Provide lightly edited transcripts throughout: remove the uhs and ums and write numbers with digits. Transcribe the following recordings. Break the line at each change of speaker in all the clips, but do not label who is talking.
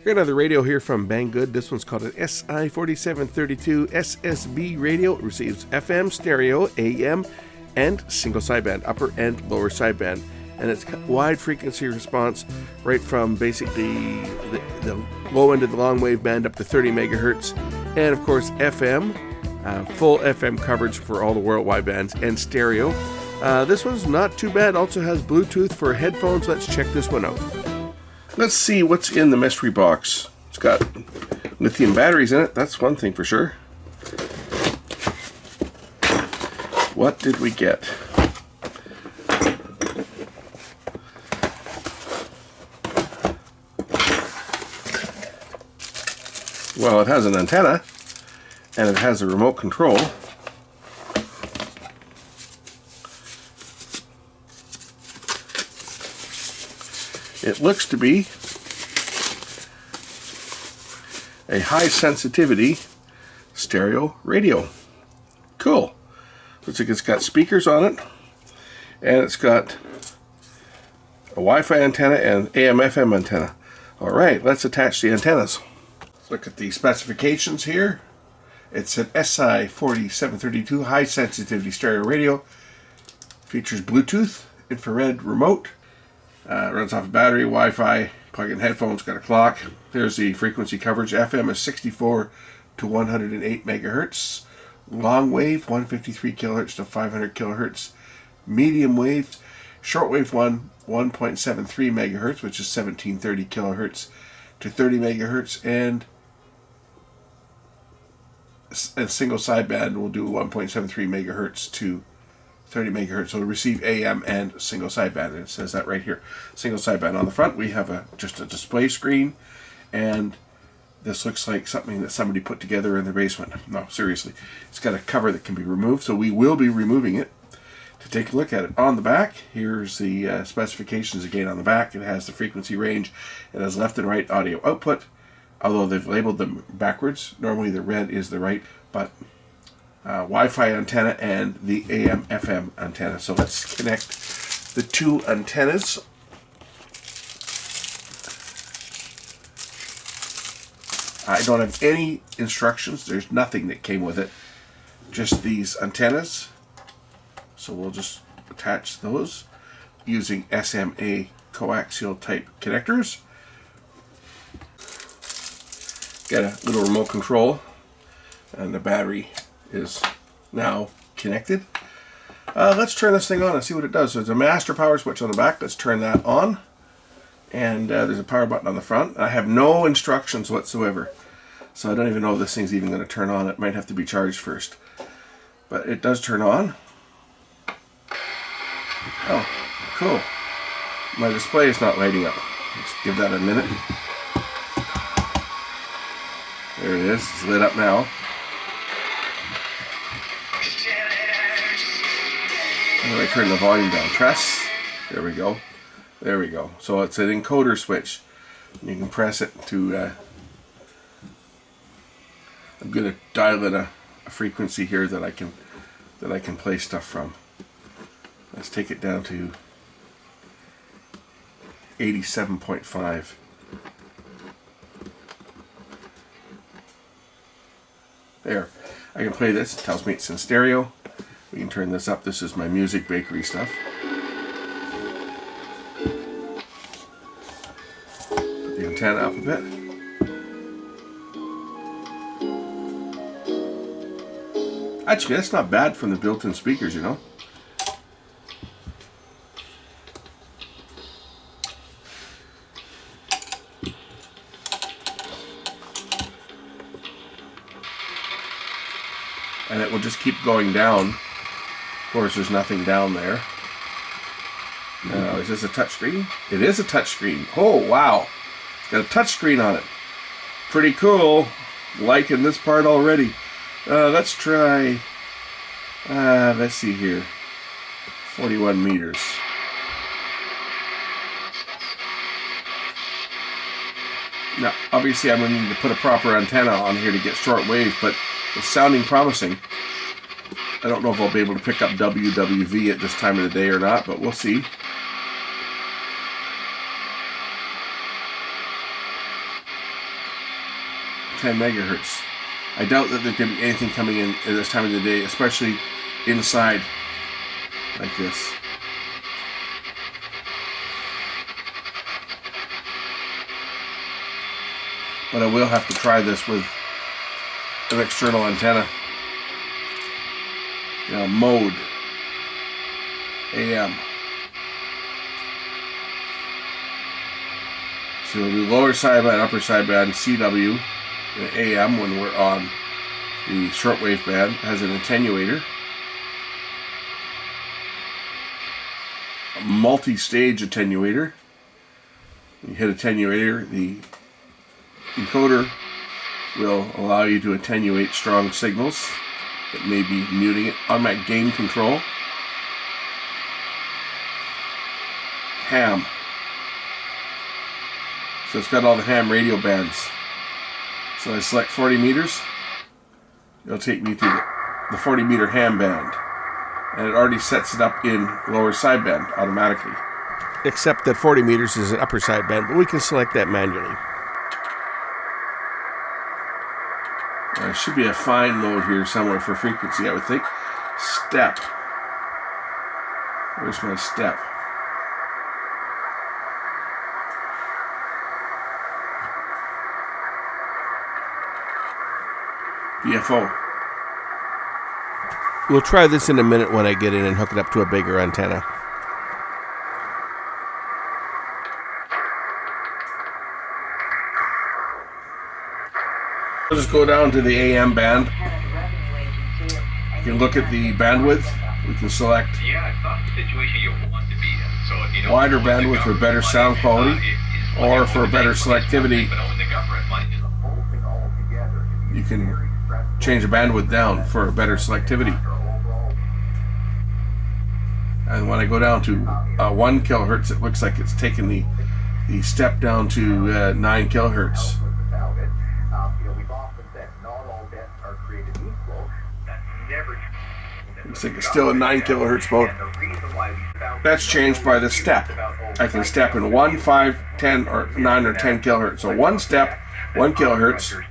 Got another radio here from Banggood. This one's called an SI4732 SSB radio. It receives FM, stereo, AM, and single sideband, upper and lower sideband. And it's wide frequency response right from basically the low end of the long wave band up to 30 megahertz. And of course FM, full FM coverage for all the worldwide bands, and stereo. This one's not too bad. Also has Bluetooth for headphones. Let's check this one out. Let's see what's in the mystery box. It's got lithium batteries in it. That's one thing for sure. What did we get? Well, it has an antenna and it has a remote control. It looks to be a high sensitivity stereo radio. Cool. Looks like it's got speakers on it, and it's got a Wi-Fi antenna and AM/FM antenna. Alright, let's attach the antennas. Let's look at the specifications here. It's an SI4732 high sensitivity stereo radio. Features Bluetooth, infrared remote. Runs off a battery, Wi-Fi, plug-in headphones, got a clock. There's the frequency coverage. FM is 64 to 108 megahertz. Long wave, 153 kilohertz to 500 kilohertz. Medium wave, shortwave 1.73 megahertz, which is 1730 kilohertz to 30 megahertz, and a single sideband will do 1.73 megahertz to 30 megahertz, so it'll receive AM and single sideband, and it says that right here. Single sideband. On the front we have just a display screen, and this looks like something that somebody put together in their basement. No, seriously. It's got a cover that can be removed, so we will be removing it to take a look at it. On the back, here's the specifications again on the back. It has the frequency range. It has left and right audio output, although they've labeled them backwards. Normally the red is the right, but Wi-Fi antenna and the AM/FM antenna. So let's connect the two antennas. I don't have any instructions. There's nothing that came with it. Just these antennas. So we'll just attach those using SMA coaxial type connectors. Got a little remote control, and the battery is now connected. Let's turn this thing on and see what it does. There's a master power switch on the back. Let's turn that on. And there's a power button on the front. I have no instructions whatsoever, so I don't even know if this thing's even going to turn on. It might have to be charged first. But it does turn on. Oh, cool. My display is not lighting up. Let's give that a minute. There it is. It's lit up now. How do I turn the volume down? Press. There we go. There we go. So it's an encoder switch. You can press it to... I'm going to dial in a frequency here that I can play stuff from. Let's take it down to 87.5. There. I can play this. It tells me it's in stereo. We can turn this up. This is my music bakery stuff. Put the antenna up a bit. Actually, that's not bad from the built-in speakers, you know. And it will just keep going down. Of course, there's nothing down there. Is this a touch screen? It is a touch screen. Oh, wow. It's got a touch screen on it. Pretty cool. Liking this part already. Let's try, let's see here. 41 meters. Now, obviously I'm going to need to put a proper antenna on here to get shortwave, but it's sounding promising. I don't know if I'll be able to pick up WWV at this time of the day or not, but we'll see. 10 megahertz. I doubt that there can be anything coming in at this time of the day, especially inside like this. But I will have to try this with an external antenna. Mode AM. So we'll do lower sideband, upper sideband, CW, and AM when we're on the shortwave band. It has an attenuator. A multi-stage attenuator. When you hit attenuator, the encoder will allow you to attenuate strong signals that may be muting it. Automatic gain control. Ham. So it's got all the ham radio bands. So I select 40 meters. It'll take me to the 40 meter ham band. And it already sets it up in lower sideband automatically. Except that 40 meters is an upper sideband, but we can select that manually. There should be a fine mode here somewhere for frequency, I would think. Step. Where's my step? BFO. We'll try this in a minute when I get in and hook it up to a bigger antenna. We'll just go down to the AM band. You can look at the bandwidth. We can select wider bandwidth for better sound quality, or for better selectivity. You can change the bandwidth down for better selectivity. And when I go down to 1 kilohertz, it looks like it's taken the step down to 9 kilohertz. Looks like it's still a 9 kilohertz mode. That's changed by the step. I can step in 1, 5, 10, or 9 or 10 kilohertz. So one step, 1 kilohertz.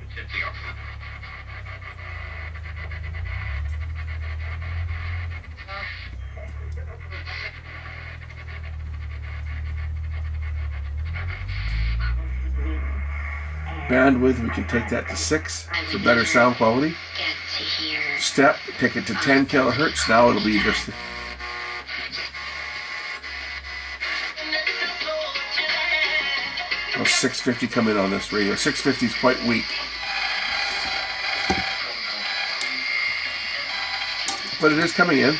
Bandwidth, we can take that to 6 for better sound quality. Step, take it to 10 kilohertz. Now it'll be just... Oh, 650 come in on this radio. 650 is quite weak. But it is coming in.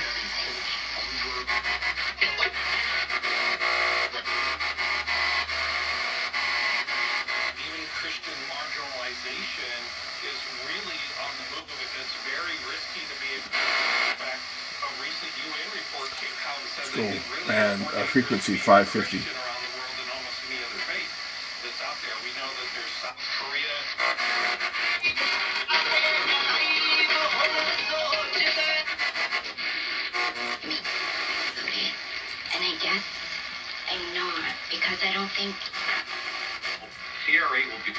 Let's go and frequency 550.
And I guess I'm not, because I don't think CR8 will be.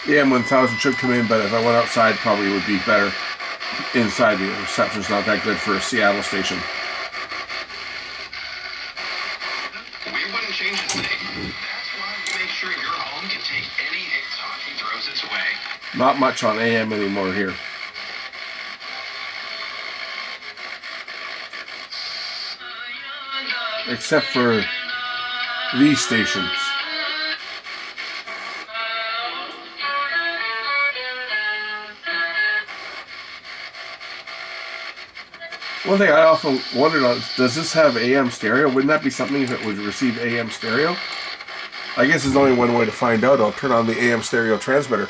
The M1000 should come in, but if I went outside, probably it would be better. Inside, the reception's not that good for a Seattle station.
We wouldn't change a thing. That's why we make sure your home can take any hit talking throws its way.
Not much on AM anymore here. Except for these stations. One thing I often wondered on is, does this have AM stereo? Wouldn't that be something if it would receive AM stereo? I guess there's only one way to find out. I'll turn on the AM stereo transmitter.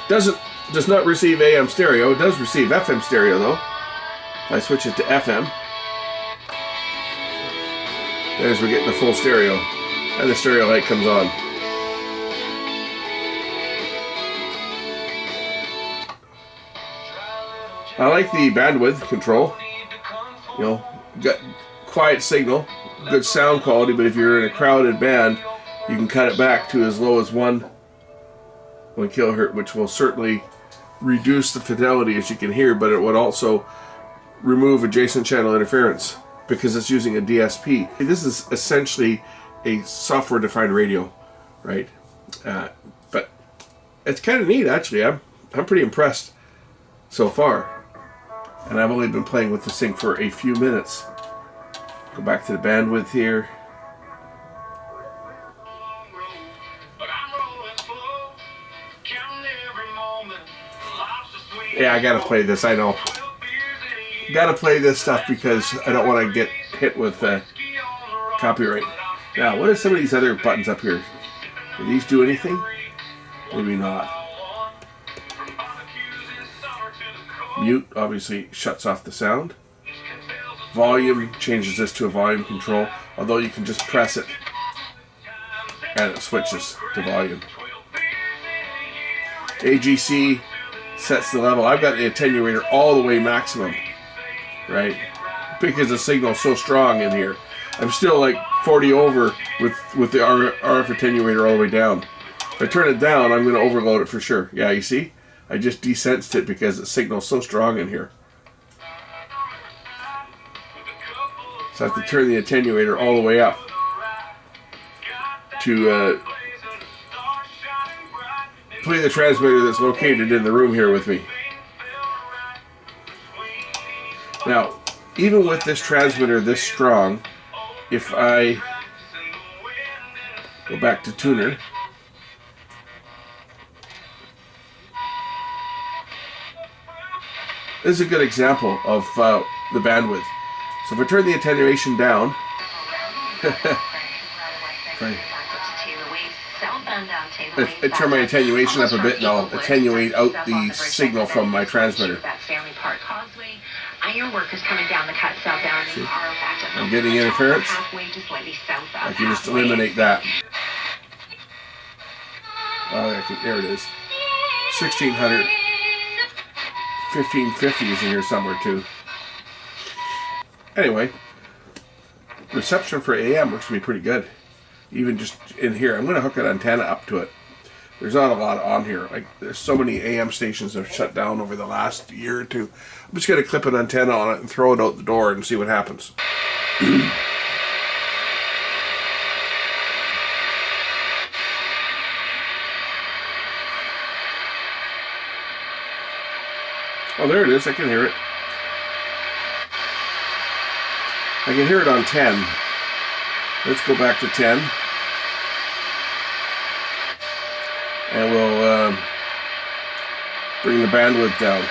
Does not receive AM stereo. It does receive FM stereo though. If I switch it to FM, there's we're getting the full stereo, and the stereo light comes on. I like the bandwidth control. You know, got quiet signal, good sound quality, but if you're in a crowded band, you can cut it back to as low as 1 kilohertz, which will certainly reduce the fidelity, as you can hear, but it would also remove adjacent channel interference because it's using a DSP. This is essentially a software-defined radio, right? But it's kind of neat, actually. I'm pretty impressed so far, and I've only been playing with this thing for a few minutes. Go back to the bandwidth here. Yeah, I gotta play this, I know. Gotta play this stuff because I don't want to get hit with copyright. Now, what are some of these other buttons up here? Do these do anything? Maybe not. Mute obviously shuts off the sound. Volume changes this to a volume control, although you can just press it and it switches to volume. AGC sets the level. I've got the attenuator all the way maximum, right? Because the signal's so strong in here. I'm still like 40 over with the RF attenuator all the way down. If I turn it down, I'm going to overload it for sure. Yeah, you see? I just desensed it because the signal's so strong in here. So I have to turn the attenuator all the way up to play the transmitter that's located in the room here with me. Now, even with this transmitter this strong, if I go back to tuner, this is a good example of the bandwidth. So if I turn the attenuation down, I turn my attenuation up a bit and I'll attenuate out the signal from my transmitter. See? I'm getting interference. I can just eliminate that. There it is. 1600. 1550 is in here somewhere too. Anyway, reception for AM looks to be pretty good. Even just in here, I'm going to hook an antenna up to it. There's not a lot on here. Like, there's so many AM stations that have shut down over the last year or two. I'm just going to clip an antenna on it and throw it out the door and see what happens. Oh, there it is. I can hear it. I can hear it on 10. Let's go back to 10. And we'll bring the bandwidth down.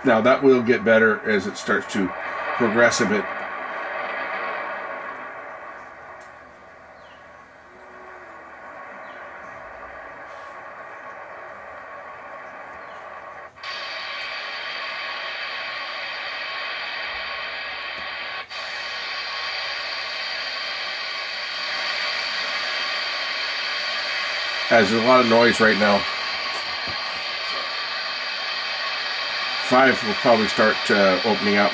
Now that will get better as it starts to progress a bit. There's a lot of noise right now. 5 will probably start opening up.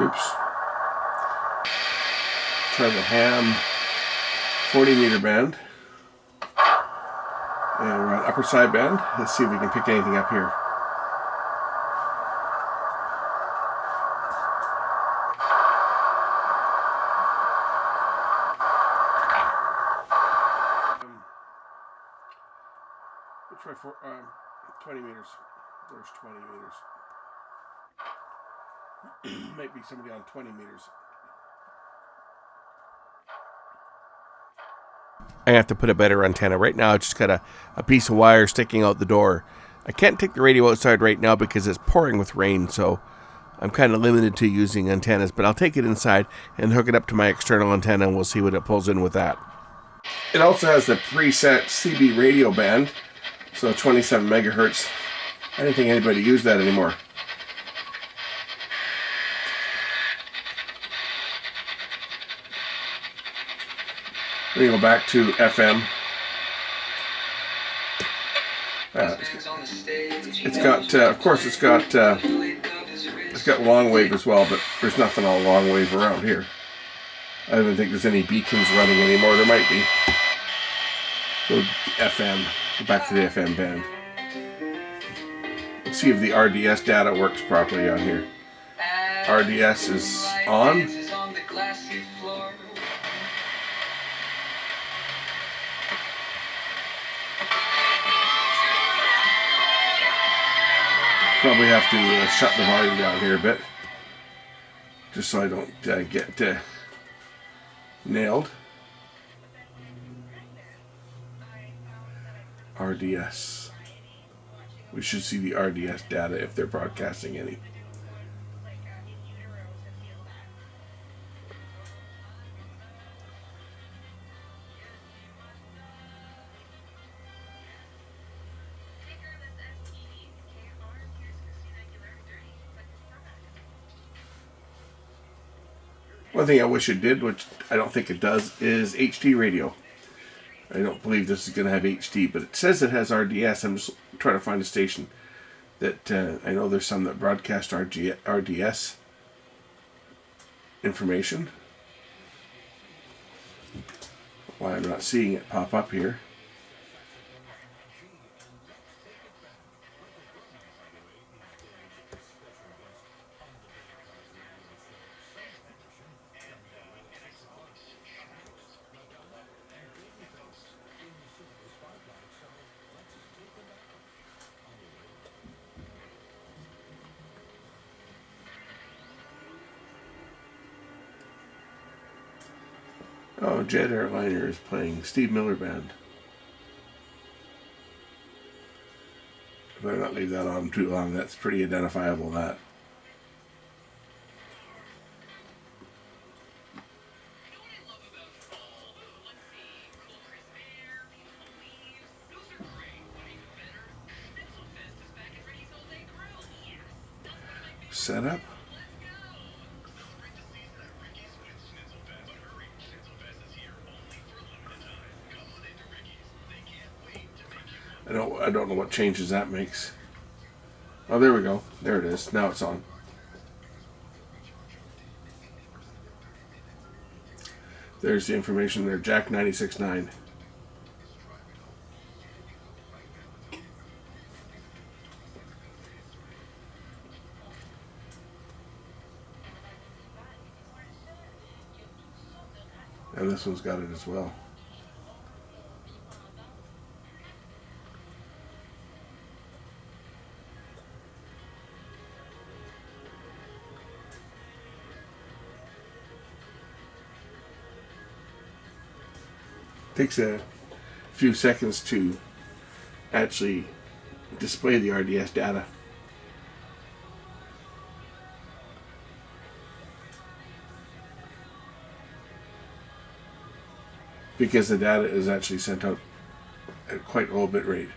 Oops. Try the ham 40 meter band. And we're on upper sideband. Let's see if we can pick anything up here. We'll try 20 meters. There's 20 meters. Might be somebody on 20 meters. I have to put a better antenna. Right now it's just got a piece of wire sticking out the door. I can't take the radio outside right now because it's pouring with rain, so I'm kind of limited to using antennas, but I'll take it inside and hook it up to my external antenna and we'll see what it pulls in with that. It also has the preset CB radio band, so 27 megahertz. I don't think anybody used that anymore. Let me go back to FM. It's got, of course, it's got long wave as well, but there's nothing on long wave around here. I don't think there's any beacons running anymore. There might be. Go FM. Go back to the FM band. Let's see if the RDS data works properly on here. RDS is on. Probably have to shut the volume down here a bit, just so I don't get nailed. RDS. We should see the RDS data if they're broadcasting any. One thing I wish it did, which I don't think it does, is HD radio. I don't believe this is going to have HD, but it says it has RDS. I'm just trying to find a station that I know there's some that broadcast RDS information. Why I'm not seeing it pop up here. Oh, Jet Airliner is playing Steve Miller Band. Better not leave that on too long. That's pretty identifiable, that. Setup. I don't know what changes that makes. Oh, there we go. There it is. Now it's on. There's the information there. Jack 96.9. And this one's got it as well. Takes a few seconds to actually display the RDS data. Because the data is actually sent out at quite a low bit rate.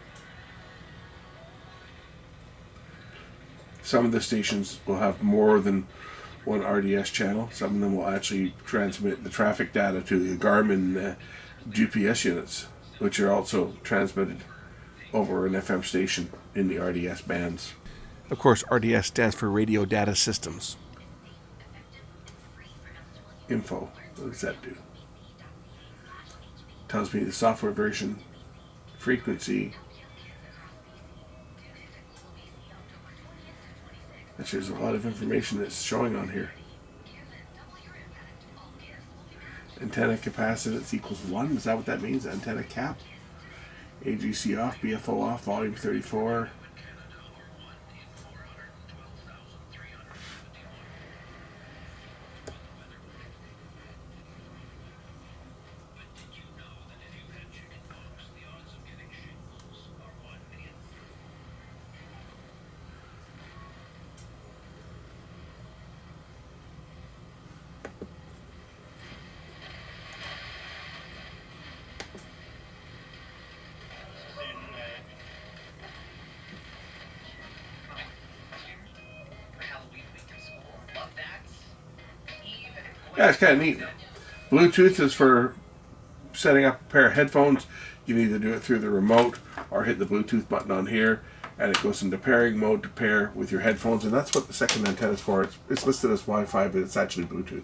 Some of the stations will have more than one RDS channel. Some of them will actually transmit the traffic data to the Garmin GPS units, which are also transmitted over an FM station in the RDS bands. Of course, RDS stands for Radio Data Systems. Info. What does that do? Tells me the software version, frequency. Actually, there's a lot of information that's showing on here. Antenna capacitance equals 1. Is that what that means? Antenna cap. AGC off, BFO off, volume 34. Yeah, it's kind of neat. Bluetooth is for setting up a pair of headphones. You can either do it through the remote or hit the Bluetooth button on here, and it goes into pairing mode to pair with your headphones, and that's what the second antenna is for. It's listed as Wi-Fi, but it's actually Bluetooth.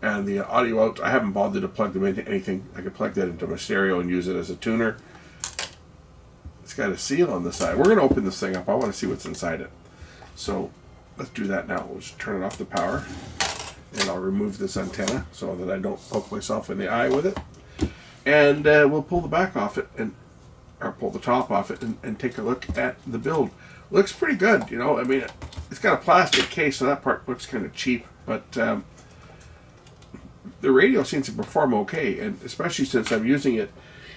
And the audio out, I haven't bothered to plug them into anything. I could plug that into my stereo and use it as a tuner. It's got a seal on the side. We're going to open this thing up. I want to see what's inside it. So let's do that now. We'll just turn it off the power, and I'll remove this antenna so that I don't poke myself in the eye with it. And we'll pull the back off it, or pull the top off it, and take a look at the build. Looks pretty good, you know. I mean, it's got a plastic case, so that part looks kind of cheap, but the radio seems to perform okay, and especially since I'm using it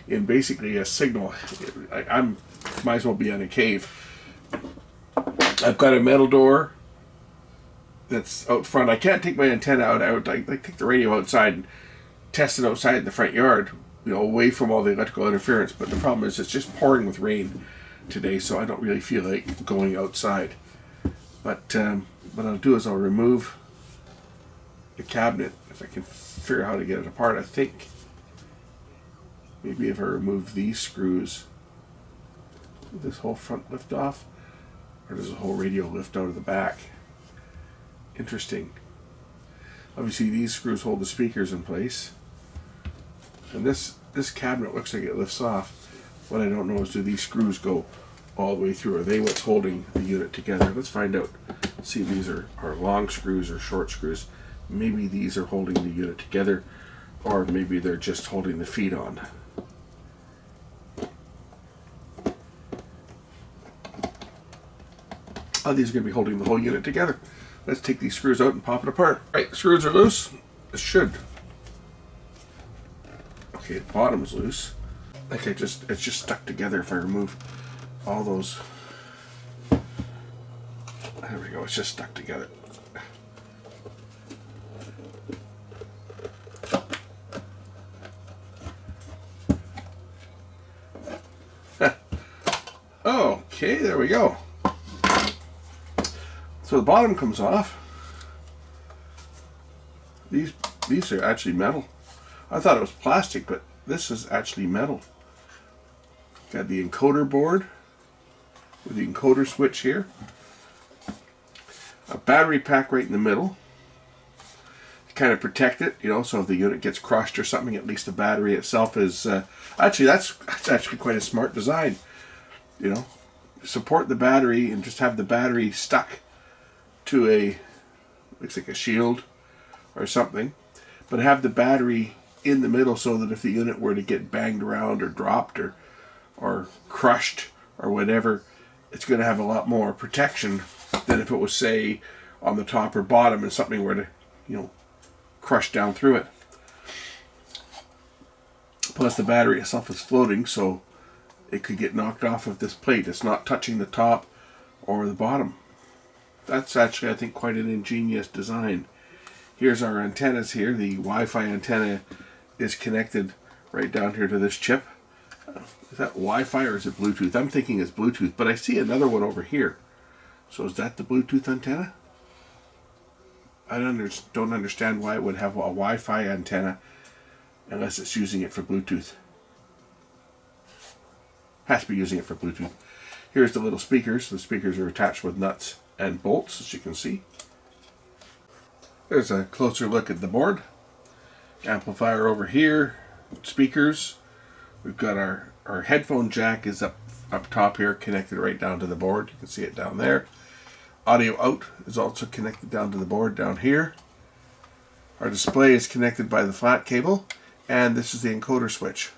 in basically a signal. I might as well be in a cave. I've got a metal door that's out front. I can't take my antenna out. I take the radio outside and test it outside in the front yard, you know, away from all the electrical interference. But the problem is it's just pouring with rain today, so I don't really feel like going outside. But what I'll do is I'll remove the cabinet if I can figure out how to get it apart. I think maybe if I remove these screws, will this whole front lift off, or does the whole radio lift out of the back? Interesting. Obviously these screws hold the speakers in place, and this cabinet looks like it lifts off. What I don't know is, do these screws go all the way through? Are they what's holding the unit together? Let's find out. See if these are long screws or short screws. Maybe these are holding the unit together, or maybe they're just holding the feet on. Oh, these are going to be holding the whole unit together. Let's take these screws out and pop it apart. Right, the screws are loose. It should. Okay, the bottom is loose. Like it's just stuck together if I remove all those. There we go, it's just stuck together. Okay, there we go. So the bottom comes off. These are actually metal. I thought it was plastic, but this is actually metal. Got the encoder board with the encoder switch here. A battery pack right in the middle to kind of protect it, you know, so if the unit gets crushed or something, at least the battery itself is actually that's actually quite a smart design. You know, support the battery and just have the battery stuck to a, looks like a shield or something, but have the battery in the middle so that if the unit were to get banged around or dropped or crushed or whatever, it's going to have a lot more protection than if it was, say, on the top or bottom and something were to, you know, crush down through it. Plus the battery itself is floating, so it could get knocked off of this plate. It's not touching the top or the bottom. That's actually, I think, quite an ingenious design. Here's our antennas here. The Wi-Fi antenna is connected right down here to this chip. Is that Wi-Fi or is it Bluetooth? I'm thinking it's Bluetooth, but I see another one over here. So is that the Bluetooth antenna? I don't understand why it would have a Wi-Fi antenna unless it's using it for Bluetooth. Has to be using it for Bluetooth. Here's the little speakers. The speakers are attached with nuts and bolts, as you can see. There's a closer look at the board. Amplifier over here. Speakers. We've got our headphone jack is up top here, connected right down to the board. You can see it down there. Audio out is also connected down to the board down here. Our display is connected by the flat cable, and this is the encoder switch.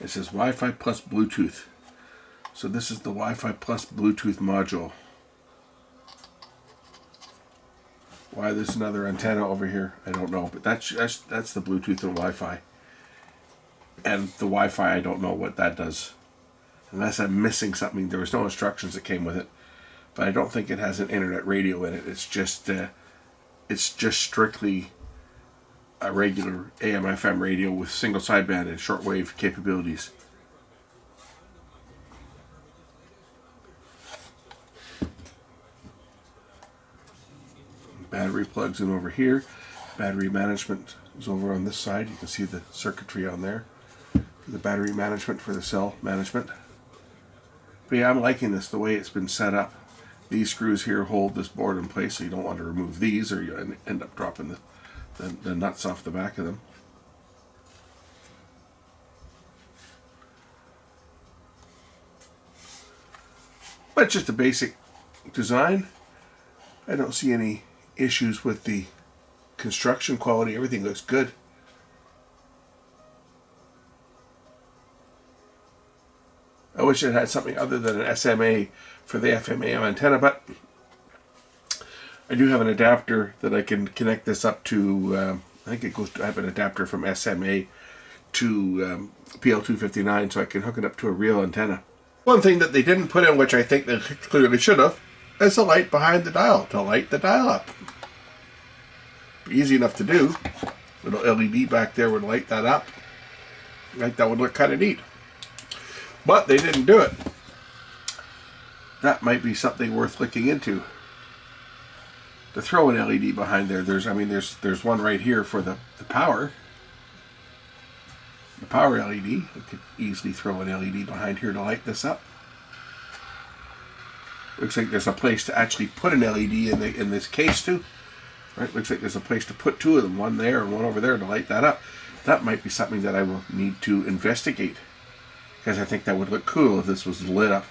It says Wi-Fi plus Bluetooth. So this is the Wi-Fi plus Bluetooth module. Why there's another antenna over here, I don't know. But that's the Bluetooth and Wi-Fi. And the Wi-Fi, I don't know what that does. Unless I'm missing something. There was no instructions that came with it. But I don't think it has an internet radio in it. It's just strictly a regular AM/FM radio with single sideband and shortwave capabilities. battery plugs in over here. Battery management is over on this side. You can see the circuitry on there for the battery management, for the cell management. But yeah, I'm liking this, the way it's been set up. These screws here hold this board in place, so you don't want to remove these or you end up dropping the nuts off the back of them. But it's just a basic design. I don't see any issues with the construction quality. Everything looks good. I wish it had something other than an SMA for the FM/AM antenna, but I do have an adapter that I can connect this up to. I think it goes to, I have an adapter from SMA to PL259, so I can hook it up to a real antenna. One thing that they didn't put in, which I think they clearly should have, is the light behind the dial to light the dial up. Easy enough to do. Little LED back there would light that up. I think that would look kind of neat. But they didn't do it. That might be something worth looking into. To throw an LED behind there, there's one right here for the power. The power LED. You could easily throw an LED behind here to light this up. Looks like there's a place to actually put an LED in this case too. Right? Looks like there's a place to put two of them, one there and one over there, to light that up. That might be something that I will need to investigate, because I think that would look cool if this was lit up.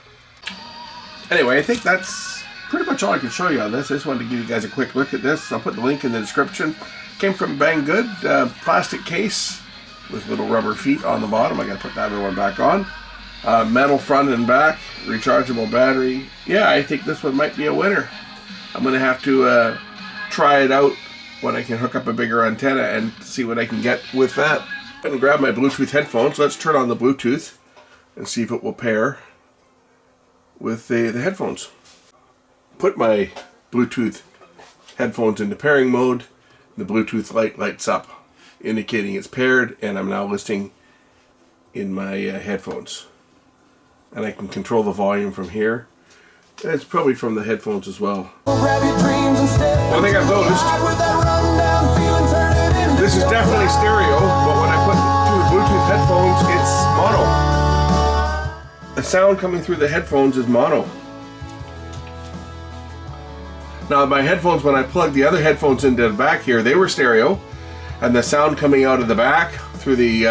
Anyway, I think that's pretty much all I can show you on this. I just wanted to give you guys a quick look at this. I'll put the link in the description. Came from Banggood, plastic case with little rubber feet on the bottom. I gotta put that other one back on. Metal front and back, rechargeable battery. Yeah, I think this one might be a winner. I'm gonna have to try it out when I can hook up a bigger antenna and see what I can get with that. I'm gonna grab my Bluetooth headphones. Let's turn on the Bluetooth and see if it will pair with the headphones. Put my Bluetooth headphones into pairing mode. The Bluetooth light lights up, indicating it's paired, and I'm now listening in my headphones. And I can control the volume from here. And it's probably from the headphones as well. One thing I've noticed, this is definitely stereo, but when I put it through the Bluetooth headphones, it's mono. The sound coming through the headphones is mono. Now my headphones, when I plugged the other headphones into the back here, they were stereo, and the sound coming out of the back through the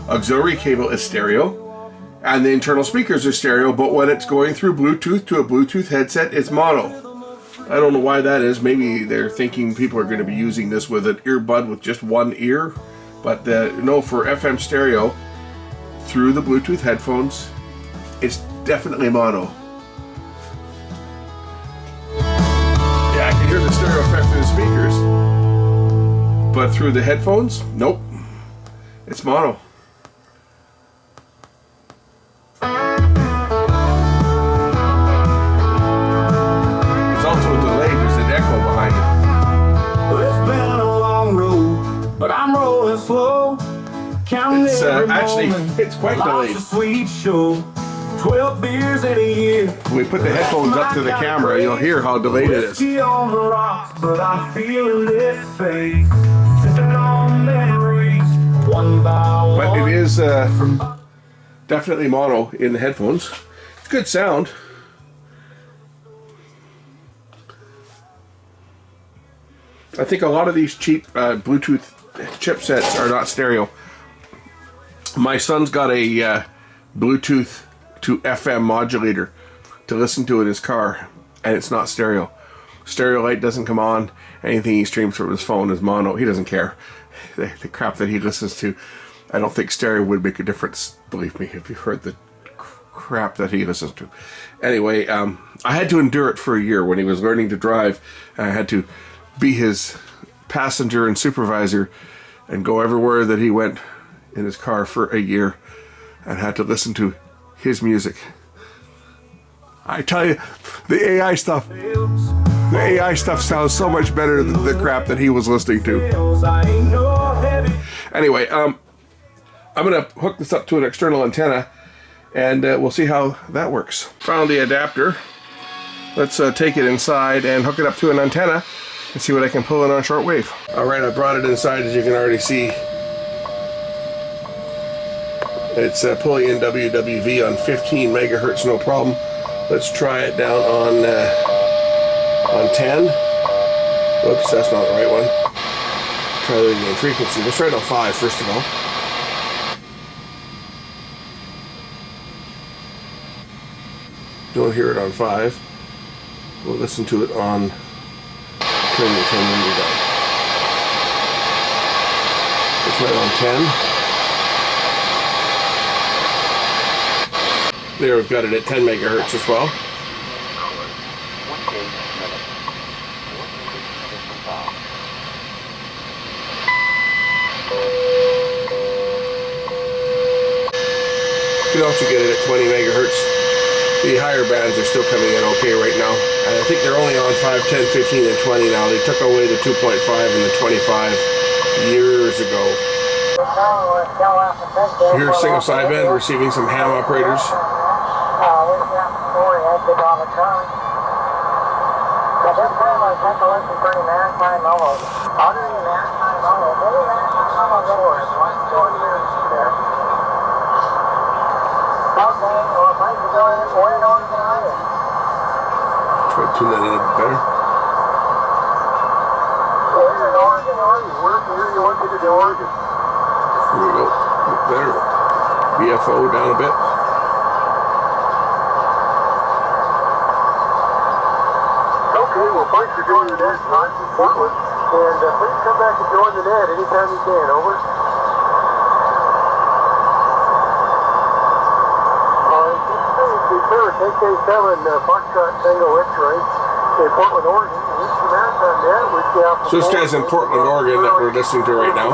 auxiliary cable is stereo, and the internal speakers are stereo, but when it's going through Bluetooth to a Bluetooth headset, it's mono. I don't know why that is. Maybe they're thinking people are going to be using this with an earbud with just one ear, but no, for FM stereo through the Bluetooth headphones, it's definitely mono. Yeah, I can hear the stereo effect through the speakers, but through the headphones, nope, it's mono. There's also a delay, there's an echo behind it.
It's been a long road, but I'm rolling slow.
It's actually, it's quite delayed.
Sweet show. 12 beers in a year.
When we put the headphones up to the camera, you'll hear how delayed it is.
On the rocks, but I'm feeling this face. Sipping on memories, one by one.
But it is definitely mono in the headphones. It's good sound. I think a lot of these cheap Bluetooth chipsets are not stereo. My son's got a Bluetooth to FM modulator to listen to in his car, and it's not stereo. Stereo light doesn't come on. Anything he streams from his phone is mono. He doesn't care. The crap that he listens to, I don't think stereo would make a difference, believe me, if you heard the crap that he listens to. Anyway, I had to endure it for a year. When he was learning to drive, I had to be his passenger and supervisor and go everywhere that he went in his car for a year, and had to listen to his music. I tell you, the AI stuff sounds so much better than the crap that he was listening to. Anyway, I'm gonna hook this up to an external antenna, and we'll see how that works. Found the adapter. Let's take it inside and hook it up to an antenna Let's see what I can pull in on shortwave. Alright, I brought it inside, as you can already see. It's pulling in WWV on 15 megahertz, no problem. Let's try it down on 10. Whoops, that's not the right one. Try the in frequency. Let's try it on 5 first of all. Don't hear it on 5. We'll listen to it on, turn the 10 meter down. Let's try it on 10. There, we've got it at 10 megahertz as well. You can also get it at 20 megahertz. The higher bands are still coming in okay right now. I think they're only on 5, 10, 15, and 20 now. They took away the 2.5 and the 25 years ago. Here's single sideband receiving some ham operators. Try to tune that in a bit better. There we go. Better. BFO down a bit.
Okay, well, thanks for joining the net tonight in Portland. And please come back and join the net anytime you can. Over. KK7 Foxtrot Tango X-ray in Portland, Oregon.
So this guy's in Portland, Oregon that we're listening to right now.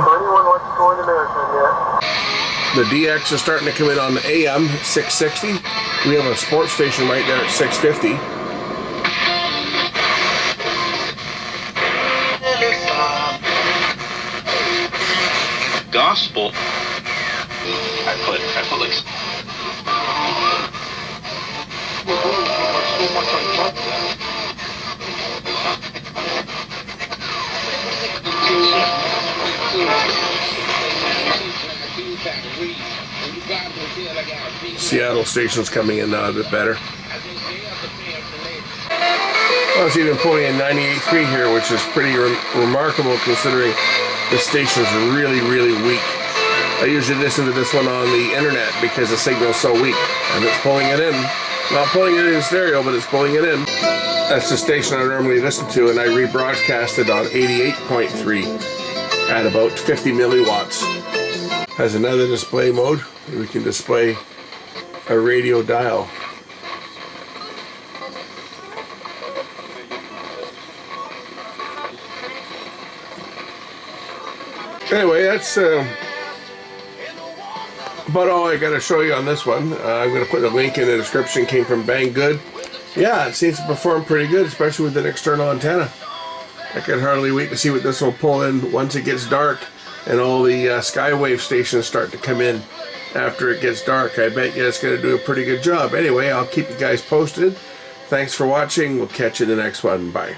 The DX is starting to come in on the AM 660. We have a sports station right there at 650.
Gospel. I put like.
Seattle station's coming in now a bit better. I was even pulling in 98.3 here, which is pretty remarkable considering the station's really, really weak. I usually listen to this one on the internet because the signal's so weak. And it's pulling it in. Not pulling it in stereo, but it's pulling it in. That's the station I normally listen to, and I rebroadcast it on 88.3 at about 50 milliwatts. Has another display mode. We can display a radio dial. Anyway, that's about all I got to show you on this one. I'm going to put the link in the description. Came from Banggood. Yeah, it seems to perform pretty good, especially with an external antenna. I can hardly wait to see what this will pull in once it gets dark and all the Skywave stations start to come in after it gets dark. I bet you it's going to do a pretty good job. Anyway, I'll keep you guys posted. Thanks for watching. We'll catch you in the next one. Bye.